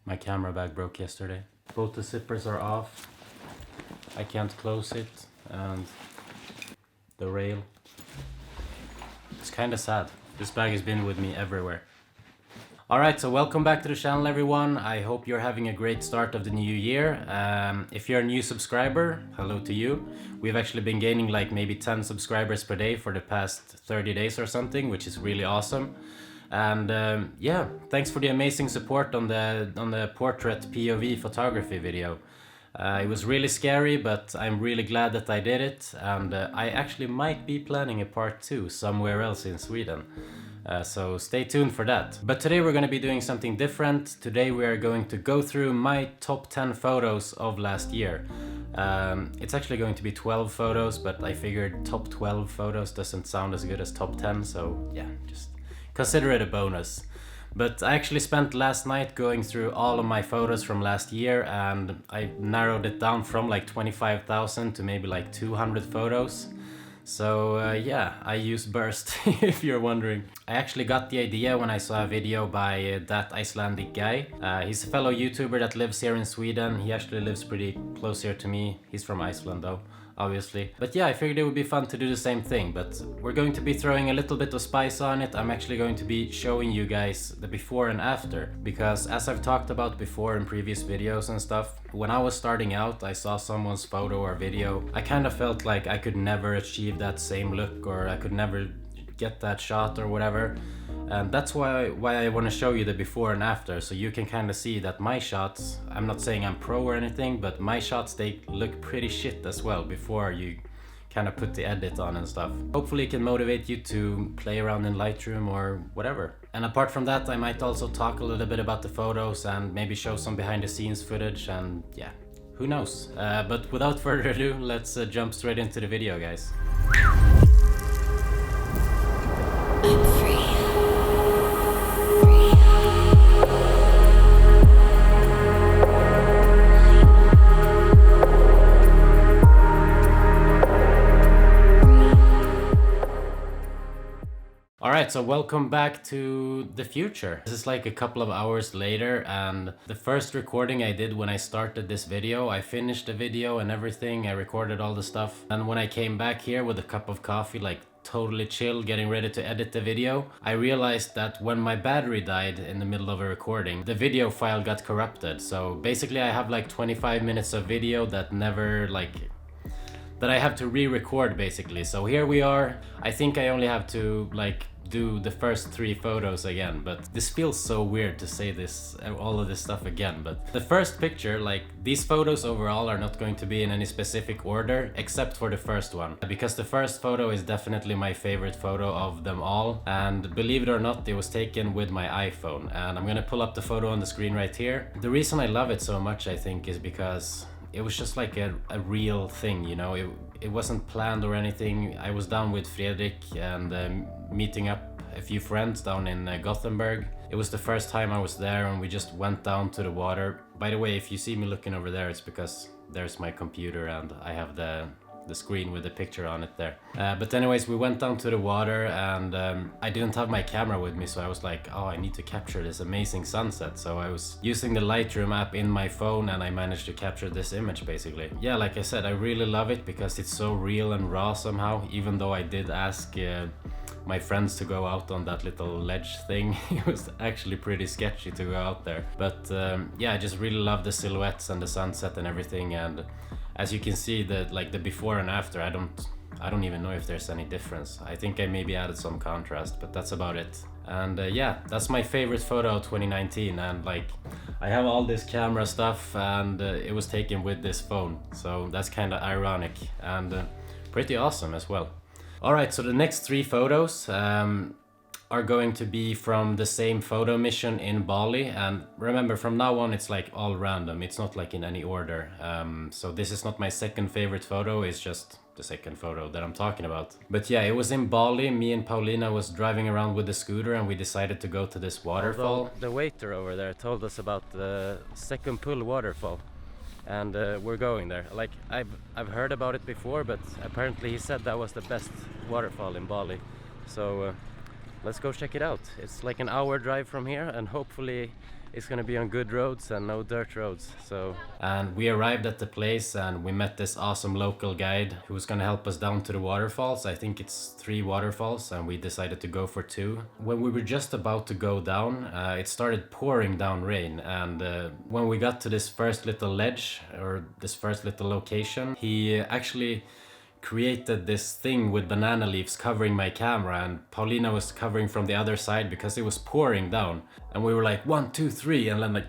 My camera bag broke yesterday. Both the zippers are off. I can't close it, and the rail. It's kind of sad. This bag has been with me everywhere. Alright, so welcome back to the channel, everyone. I hope you're having a great start of the new year. If you're a new subscriber, hello to you. We've actually been gaining like maybe 10 subscribers per day for the past 30 days or something, which is really awesome. And yeah, thanks for the amazing support on the portrait POV photography video. It was really scary, but I'm really glad that I did it, and I actually might be planning a part 2 somewhere else in Sweden. So stay tuned for that. But today we're going to be doing something different. Today we are going to go through my top 10 photos of last year. It's actually going to be 12 photos, but I figured top 12 photos doesn't sound as good as top 10, so yeah, just consider it a bonus. But I actually spent last night going through all of my photos from last year, and I narrowed it down from like 25,000 to maybe like 200 photos. So yeah, I use Burst if you're wondering. I actually got the idea when I saw a video by that Icelandic guy. He's a fellow YouTuber that lives here in Sweden. He actually lives pretty close here to me. He's from Iceland though, obviously. But yeah, I figured it would be fun to do the same thing, but we're going to be throwing a little bit of spice on it. I'm actually going to be showing you guys the before and after, because as I've talked about before in previous videos and stuff, when I was starting out, I saw someone's photo or video. I kind of felt like I could never achieve that same look, or I could never get that shot or whatever. And that's why I want to show you the before and after, so you can kind of see that my shots, I'm not saying I'm pro or anything, but my shots, they look pretty shit as well before you kind of put the edit on and stuff. Hopefully it can motivate you to play around in Lightroom or whatever. And apart from that, I might also talk a little bit about the photos and maybe show some behind the scenes footage, and yeah, who knows. But without further ado, let's jump straight into the video, guys. Alright, so welcome back to the future. This is like a couple of hours later, and the first recording I did when I started this video, I finished the video and everything, I recorded all the stuff. And when I came back here with a cup of coffee, like totally chill, getting ready to edit the video, I realized that when my battery died in the middle of a recording, the video file got corrupted. So basically I have like 25 minutes of video that I have to re-record basically. So here we are. I think I only have to like do the first 3 photos again, but this feels so weird to say this, all of this stuff again. But the first picture, like these photos overall are not going to be in any specific order except for the first one, because the first photo is definitely my favorite photo of them all, and believe it or not, it was taken with my iPhone. And I'm gonna pull up the photo on the screen right here. The reason I love it so much, I think, is because it was just like a real thing, you know. It wasn't planned or anything. I was down with Fredrik and meeting up a few friends down in Gothenburg. It was the first time I was there, and we just went down to the water. By the way, if you see me looking over there, it's because there's my computer and I have the screen with the picture on it there. But anyways, we went down to the water, and I didn't have my camera with me, so I was like, oh, I need to capture this amazing sunset. So I was using the Lightroom app in my phone, and I managed to capture this image basically. Yeah, like I said, I really love it because it's so real and raw somehow, even though I did ask my friends to go out on that little ledge thing. It was actually pretty sketchy to go out there. But yeah, I just really love the silhouettes and the sunset and everything. And as you can see, the before and after, I don't even know if there's any difference. I think I maybe added some contrast, but that's about it. And yeah, that's my favorite photo of 2019. And like, I have all this camera stuff, and it was taken with this phone, so that's kind of ironic and pretty awesome as well. Alright, so the next 3 photos are going to be from the same photo mission in Bali, and remember, from now on it's like all random, it's not like in any order. So this is not my second favorite photo, it's just the second photo that I'm talking about. But yeah, it was in Bali. Me and Paulina was driving around with the scooter, and we decided to go to this waterfall. Although the waiter over there told us about the Second Pull waterfall, and we're going there. Like, I've heard about it before, but apparently he said that was the best waterfall in Bali. So let's go check it out. It's like an hour drive from here, and hopefully It's gonna be on good roads and no dirt roads. So, and we arrived at the place and we met this awesome local guide who was gonna help us down to the waterfalls. I think it's 3 waterfalls and we decided to go for 2. When we were just about to go down, it started pouring down rain, and when we got to this first little ledge, or this first little location, he actually created this thing with banana leaves covering my camera, and Paulina was covering from the other side because it was pouring down, and we were like 1, 2, 3, and then like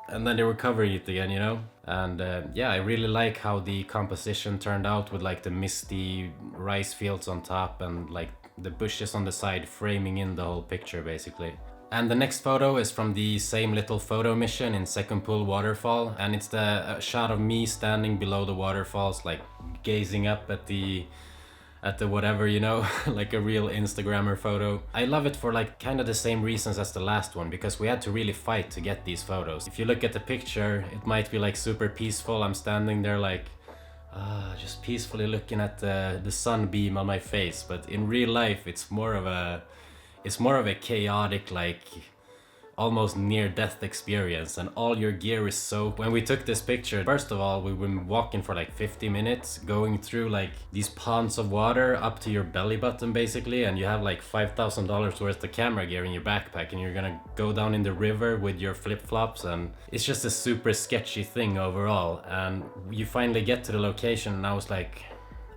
and then they were covering it again, you know. And yeah, I really like how the composition turned out with like the misty rice fields on top and like the bushes on the side framing in the whole picture basically. And the next photo is from the same little photo mission in Second Pool Waterfall, and it's the shot of me standing below the waterfalls, like gazing up at the whatever, you know, like a real Instagrammer photo. I love it for like kind of the same reasons as the last one, because we had to really fight to get these photos. If you look at the picture, it might be like super peaceful. I'm standing there like just peacefully looking at the sunbeam on my face, but in real life it's more of a chaotic, like almost near-death experience, and all your gear is soaked. When we took this picture, first of all, we were walking for like 50 minutes, going through like these ponds of water up to your belly button basically, and you have like $5,000 worth of camera gear in your backpack, and you're gonna go down in the river with your flip-flops, and it's just a super sketchy thing overall. And you finally get to the location, and I was like,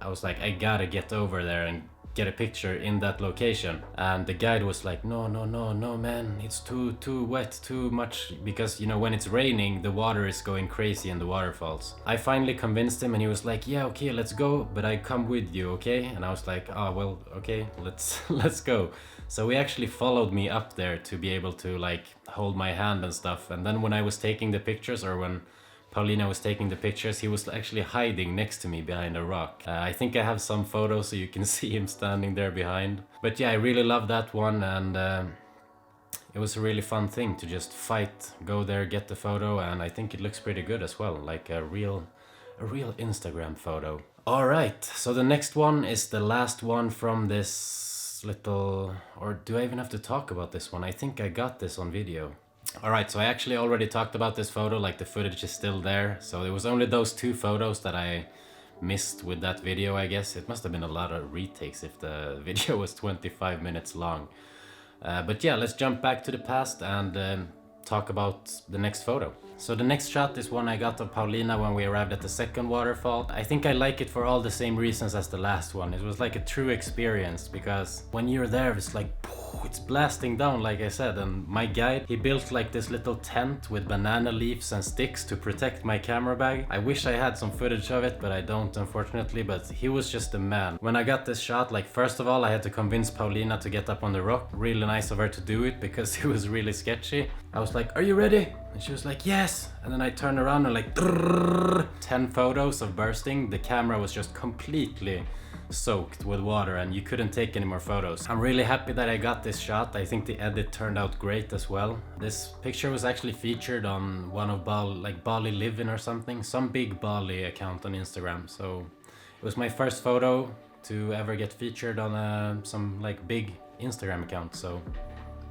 I gotta get over there and get a picture in that location. And the guide was like, no man, it's too wet, too much, because you know when it's raining the water is going crazy in the waterfalls. I finally convinced him and he was like, yeah, okay, let's go, but I come with you, okay? And I was like, oh well, okay, let's go. So he actually followed me up there to be able to like hold my hand and stuff. And then when I was taking the pictures, or when Paulina was taking the pictures, he was actually hiding next to me behind a rock. I think I have some photos so you can see him standing there behind. But yeah, I really love that one, and it was a really fun thing to just fight, go there, get the photo, and I think it looks pretty good as well, like a real Instagram photo. Alright, so the next one is the last one from this little... or do I even have to talk about this one? I think I got this on video. Alright, so I actually already talked about this photo, like the footage is still there. So it was only those 2 photos that I missed with that video, I guess. It must have been a lot of retakes if the video was 25 minutes long. But yeah, let's jump back to the past and talk about the next photo. So the next shot is one I got of Paulina when we arrived at the second waterfall. I think I like it for all the same reasons as the last one. It was like a true experience, because when you're there it's like it's blasting down, like I said, and my guide, he built like this little tent with banana leaves and sticks to protect my camera bag. I wish I had some footage of it, but I don't, unfortunately, but he was just a man. When I got this shot, like first of all I had to convince Paulina to get up on the rock. Really nice of her to do it, because it was really sketchy. I was like, are you ready? And she was like, yes. And then I turned around and like 10 photos of bursting. The camera was just completely soaked with water and you couldn't take any more photos. I'm really happy that I got this shot. I think the edit turned out great as well. This picture was actually featured on one of Bali Living or something, some big Bali account on Instagram. So it was my first photo to ever get featured on some like big Instagram account, so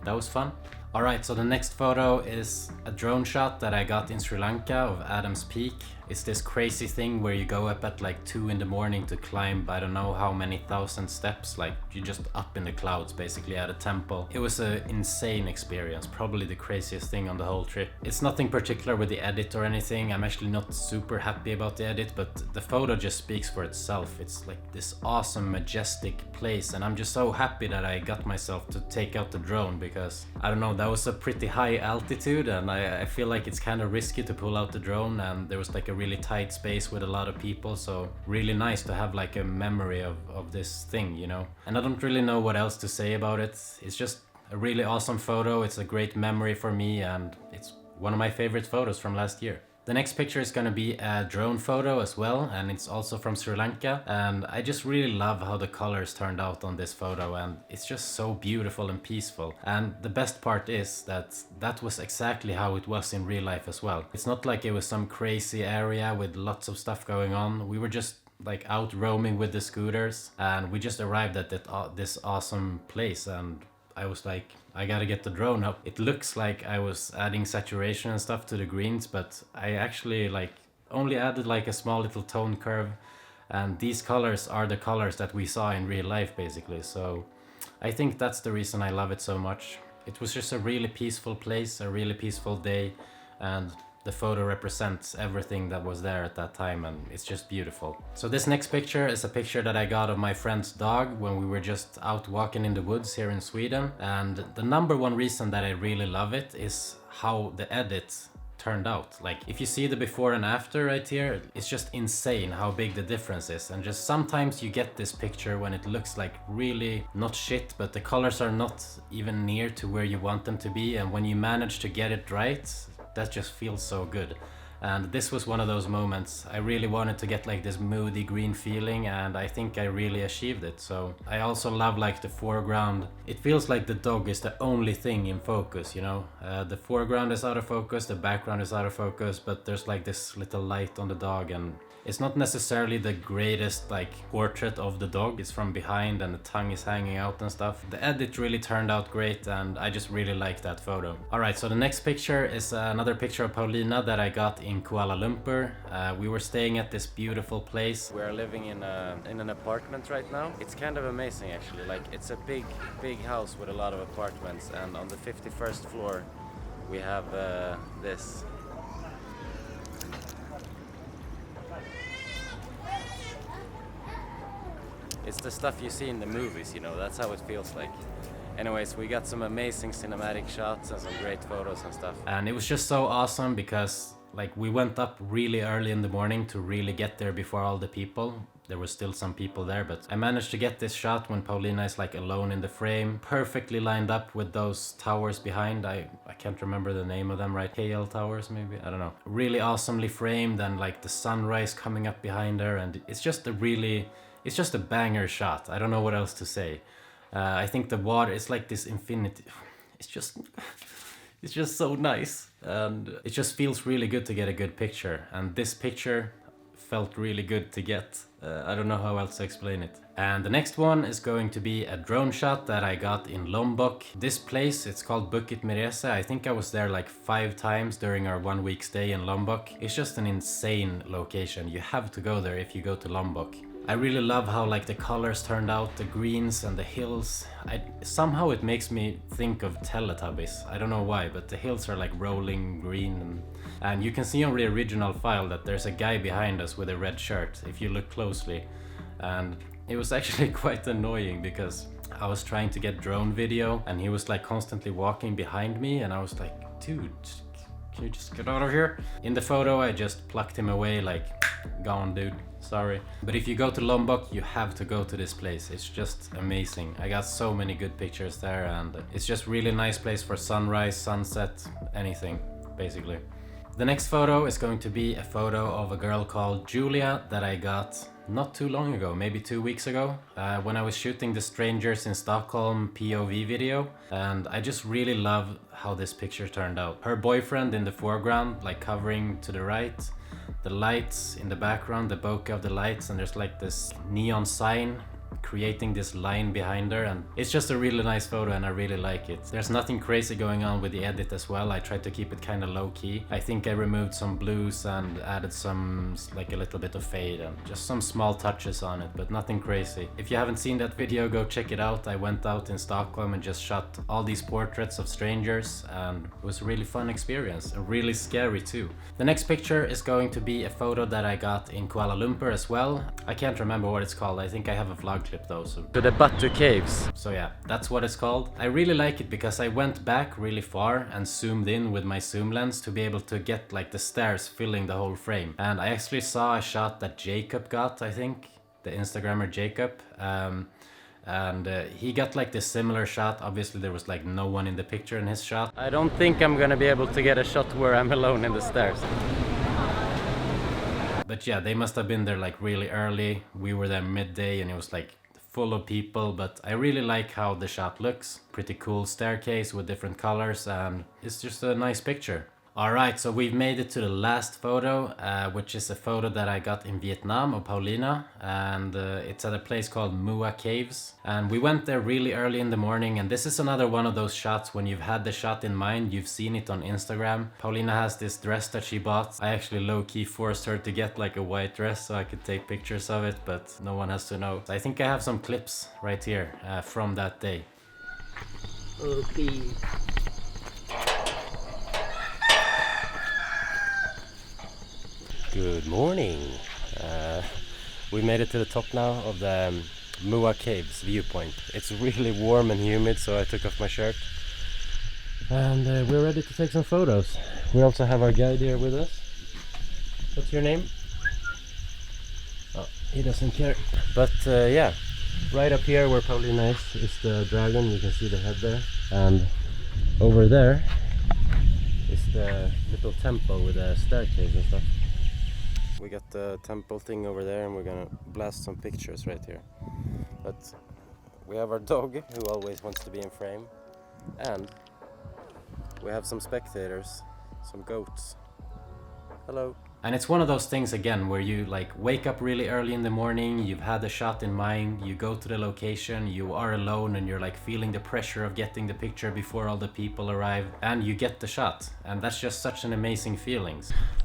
that was fun. Alright, so the next photo is a drone shot that I got in Sri Lanka of Adam's Peak. It's this crazy thing where you go up at like 2 in the morning to climb I don't know how many thousand steps, like you're just up in the clouds basically at a temple. It was an insane experience, probably the craziest thing on the whole trip. It's nothing particular with the edit or anything, I'm actually not super happy about the edit, but the photo just speaks for itself. It's like this awesome majestic place, and I'm just so happy that I got myself to take out the drone, because I don't know, that was a pretty high altitude and I feel like it's kind of risky to pull out the drone, and there was like a really tight space with a lot of people, so really nice to have like a memory of this thing, you know. And I don't really know what else to say about it. It's just a really awesome photo, it's a great memory for me, and it's one of my favorite photos from last year. The next picture is gonna be a drone photo as well, and it's also from Sri Lanka, and I just really love how the colors turned out on this photo, and it's just so beautiful and peaceful. And the best part is that that was exactly how it was in real life as well. It's not like it was some crazy area with lots of stuff going on. We were just like out roaming with the scooters, and we just arrived at this awesome place, and I was like, I gotta get the drone up. It looks like I was adding saturation and stuff to the greens, but I actually like only added like a small little tone curve, and these colors are the colors that we saw in real life basically. So I think that's the reason I love it so much. It was just a really peaceful place, a really peaceful day, and the photo represents everything that was there at that time, and it's just beautiful. So this next picture is a picture that I got of my friend's dog when we were just out walking in the woods here in Sweden. And the number one reason that I really love it is how the edit turned out. Like if you see the before and after right here, it's just insane how big the difference is. And just sometimes you get this picture when it looks like really not shit, but the colors are not even near to where you want them to be, and when you manage to get it right, that just feels so good. And this was one of those moments. I really wanted to get like this moody green feeling, and I think I really achieved it. So I also love like the foreground. It feels like the dog is the only thing in focus, you know. The foreground is out of focus, the background is out of focus, but there's like this little light on the dog, and it's not necessarily the greatest like portrait of the dog. It's from behind and the tongue is hanging out and stuff. The edit really turned out great, and I just really like that photo. Alright, so the next picture is another picture of Paulina that I got in Kuala Lumpur. We were staying at this beautiful place. We're living in an apartment right now. It's kind of amazing actually. Like it's a big house with a lot of apartments, and on the 51st floor we have this. It's the stuff you see in the movies, you know, that's how it feels like. Anyways, we got some amazing cinematic shots and some great photos and stuff. And it was just so awesome because like we went up really early in the morning to really get there before all the people. There were still some people there, but I managed to get this shot when Paulina is like alone in the frame, perfectly lined up with those towers behind. I can't remember the name of them, right? KL towers maybe? I don't know. Really awesomely framed, and like the sunrise coming up behind her, and it's just a banger shot. I don't know what else to say. I think the water is like this infinity. It's just so nice, and it just feels really good to get a good picture. And this picture felt really good to get. I don't know how else to explain it. And the next one is going to be a drone shot that I got in Lombok. This place, it's called Bukit Mirese. I think I was there like 5 times during our 1 week stay in Lombok. It's just an insane location. You have to go there if you go to Lombok. I really love how like the colors turned out, the greens and the hills. Somehow it makes me think of Teletubbies. I don't know why, but the hills are like rolling green, and you can see on the original file that there's a guy behind us with a red shirt if you look closely. And it was actually quite annoying because I was trying to get drone video and he was like constantly walking behind me, and I was like, dude, can you just get out of here? In the photo I just plucked him away like, gone dude, sorry. But if you go to Lombok, you have to go to this place. It's just amazing. I got so many good pictures there, and it's just really nice place for sunrise, sunset, anything basically. The next photo is going to be a photo of a girl called Julia that I got not too long ago, maybe 2 weeks ago, when I was shooting the Strangers in Stockholm POV video, and I just really love how this picture turned out. Her boyfriend in the foreground, like covering to the right, the lights in the background, the bokeh of the lights, and there's like this neon sign creating this line behind her, and it's just a really nice photo and I really like it. There's nothing crazy going on with the edit as well. I tried to keep it kind of low key. I think I removed some blues and added some like a little bit of fade and just some small touches on it, but nothing crazy. If you haven't seen that video, go check it out. I went out in Stockholm and just shot all these portraits of strangers, and it was a really fun experience and really scary too. The next picture is going to be a photo that I got in Kuala Lumpur as well. I can't remember what it's called. I think I have a vlog clip though. So to the Batu Caves. So yeah, that's what it's called. I really like it because I went back really far and zoomed in with my zoom lens to be able to get like the stairs filling the whole frame. And I actually saw a shot that Jacob got, I think, the Instagrammer Jacob. He got like this similar shot. Obviously there was like no one in the picture in his shot. I don't think I'm gonna be able to get a shot where I'm alone in the stairs. But yeah, they must have been there like really early. We were there midday and it was like full of people, but I really like how the shot looks. Pretty cool staircase with different colors, and it's just a nice picture. Alright, so we've made it to the last photo, which is a photo that I got in Vietnam of Paulina, and it's at a place called Mua Caves. And we went there really early in the morning, and this is another one of those shots when you've had the shot in mind, you've seen it on Instagram. Paulina has this dress that she bought. I actually low-key forced her to get like a white dress so I could take pictures of it, but no one has to know. So I think I have some clips right here from that day. Okay. Good morning. We made it to the top now of the Mua Caves viewpoint. It's really warm and humid, so I took off my shirt. And we're ready to take some photos. We also have our guide here with us. What's your name? Oh, he doesn't care. But yeah, right up here where Paulina is the dragon. You can see the head there. And over there is the little temple with a staircase and stuff. We got the temple thing over there, and we're gonna blast some pictures right here. But we have our dog who always wants to be in frame, and we have some spectators, some goats. Hello. And it's one of those things again where you like wake up really early in the morning, you've had a shot in mind, you go to the location, you are alone, and you're like feeling the pressure of getting the picture before all the people arrive, and you get the shot, and that's just such an amazing feeling.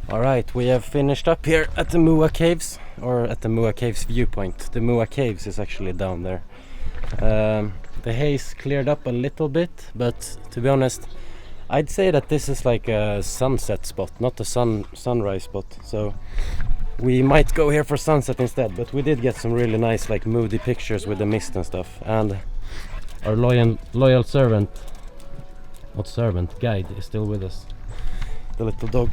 Alright, we have finished up here at the Mua Caves, or at the Mua Caves viewpoint. The Mua Caves is actually down there. The haze cleared up a little bit, but to be honest, I'd say that this is like a sunset spot, not a sunrise spot. So we might go here for sunset instead, but we did get some really nice like moody pictures with the mist and stuff. And our loyal servant, not servant, guide is still with us, the little dog.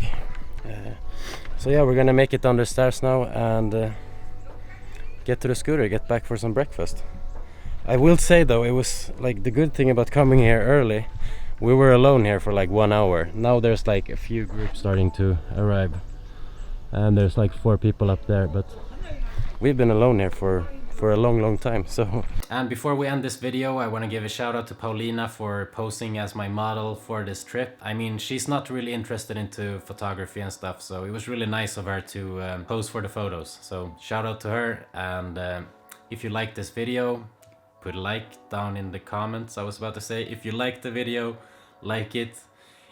So yeah, we're gonna make it down the stairs now and get to the scooter, get back for some breakfast. I will say though, it was like the good thing about coming here early, we were alone here for like 1 hour. Now there's like a few groups starting to arrive, and there's like 4 people up there, but we've been alone here for a long time. So, and before we end this video, I want to give a shout out to Paulina for posing as my model for this trip. I mean, she's not really interested into photography and stuff, so it was really nice of her to pose for the photos. So shout out to her, and if you like this video, put a like down in the comments. I was about to say, if you like the video, like it.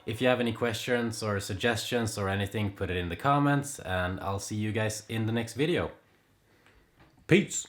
If you have any questions or suggestions or anything, put it in the comments, and I'll see you guys in the next video. Peace!